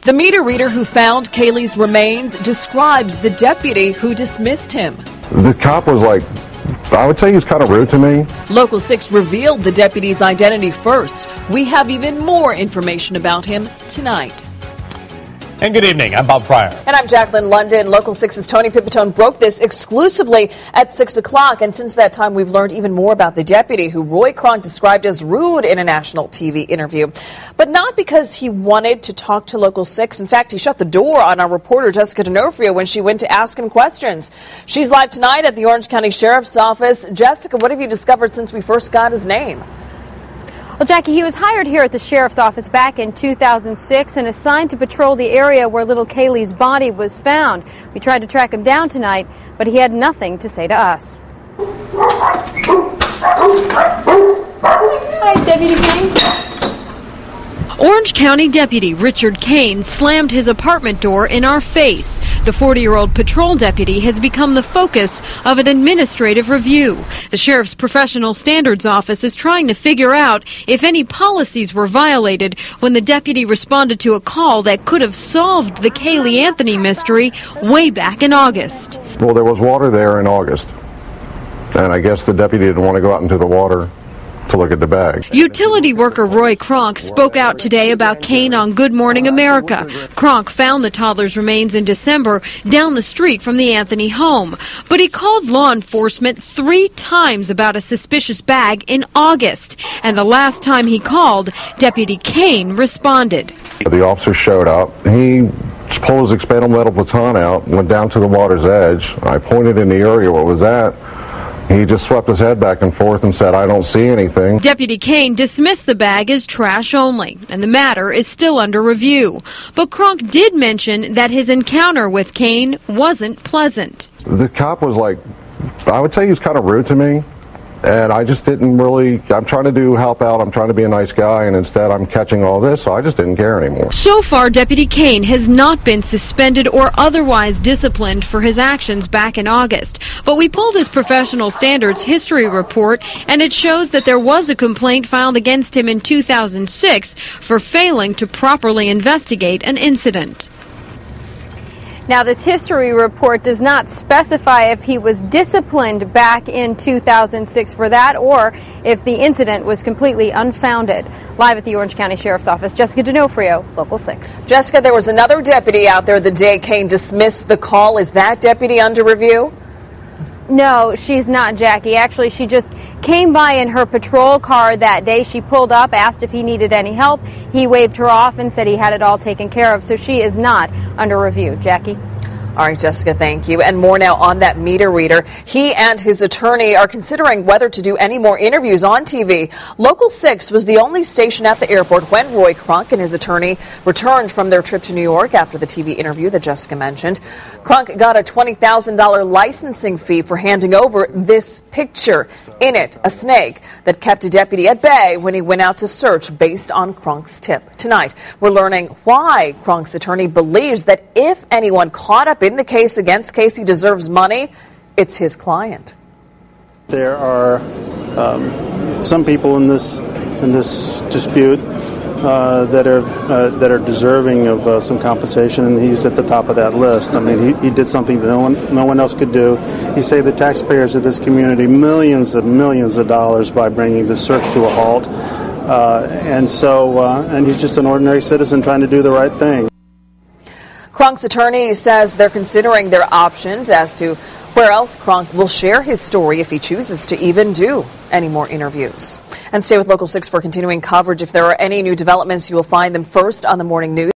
The meter reader who found Caylee's remains describes the deputy who dismissed him. The cop was like, I would say he was kind of rude to me. Local 6 revealed the deputy's identity first. We have even more information about him tonight. And good evening, I'm Bob Fryer. And I'm Jacqueline London. Local 6's Tony Pipitone broke this exclusively at 6 o'clock. And since that time, we've learned even more about the deputy who Roy Kronk described as rude in a national TV interview. But not because he wanted to talk to Local 6. In fact, he shut the door on our reporter Jessica D'Onofrio when she went to ask him questions. She's live tonight at the Orange County Sheriff's Office. Jessica, what have you discovered since we first got his name? Well, Jackie, he was hired here at the Sheriff's Office back in 2006 and assigned to patrol the area where little Caylee's body was found. We tried to track him down tonight, but he had nothing to say to us. Hi, Deputy King. Orange County Deputy Richard Kane slammed his apartment door in our face. The 40-year-old patrol deputy has become the focus of an administrative review. The Sheriff's Professional Standards Office is trying to figure out if any policies were violated when the deputy responded to a call that could have solved the Caylee Anthony mystery way back in August. Well, there was water there in August, and I guess the deputy didn't want to go out into the water to look at the bag. Utility worker Roy Kronk spoke out today about Kane on Good Morning America. Kronk found the toddler's remains in December down the street from the Anthony home. But he called law enforcement 3 times about a suspicious bag in August. And the last time he called, Deputy Kane responded. The officer showed up. He pulled his expandable metal baton out, went down to the water's edge. I pointed in the area where it was at. He just swept his head back and forth and said, I don't see anything. Deputy Kane dismissed the bag as trash only, and the matter is still under review. But Kronk did mention that his encounter with Kane wasn't pleasant. The cop was like, I would say he was kind of rude to me. And I just didn't really, I'm trying to help out, I'm trying to be a nice guy, and instead I'm catching all this, so I just didn't care anymore. So far, Deputy Kane has not been suspended or otherwise disciplined for his actions back in August. But we pulled his professional standards history report, and it shows that there was a complaint filed against him in 2006 for failing to properly investigate an incident. Now, this history report does not specify if he was disciplined back in 2006 for that or if the incident was completely unfounded. Live at the Orange County Sheriff's Office, Jessica D'Onofrio, Local 6. Jessica, there was another deputy out there the day Kane dismissed the call. Is that deputy under review? No, she's not, Jackie. Actually, she just came by in her patrol car that day. She pulled up, asked if he needed any help. He waved her off and said he had it all taken care of. So she is not under review. Jackie? All right, Jessica, thank you. And more now on that meter reader. He and his attorney are considering whether to do any more interviews on TV. Local 6 was the only station at the airport when Roy Kronk and his attorney returned from their trip to New York after the TV interview that Jessica mentioned. Kronk got a $20,000 licensing fee for handing over this picture. In it, a snake that kept a deputy at bay when he went out to search based on Kronk's tip. Tonight, we're learning why Kronk's attorney believes that if anyone caught up in the case against Casey deserves money, it's his client. There are some people in this dispute that are deserving of some compensation, and he's at the top of that list. I mean, he did something that no one else could do. He saved the taxpayers of this community millions of dollars by bringing the search to a halt, and he's just an ordinary citizen trying to do the right thing. Kronk's attorney says they're considering their options as to where else Kronk will share his story if he chooses to even do any more interviews. And stay with Local 6 for continuing coverage. If there are any new developments, you will find them first on the morning news.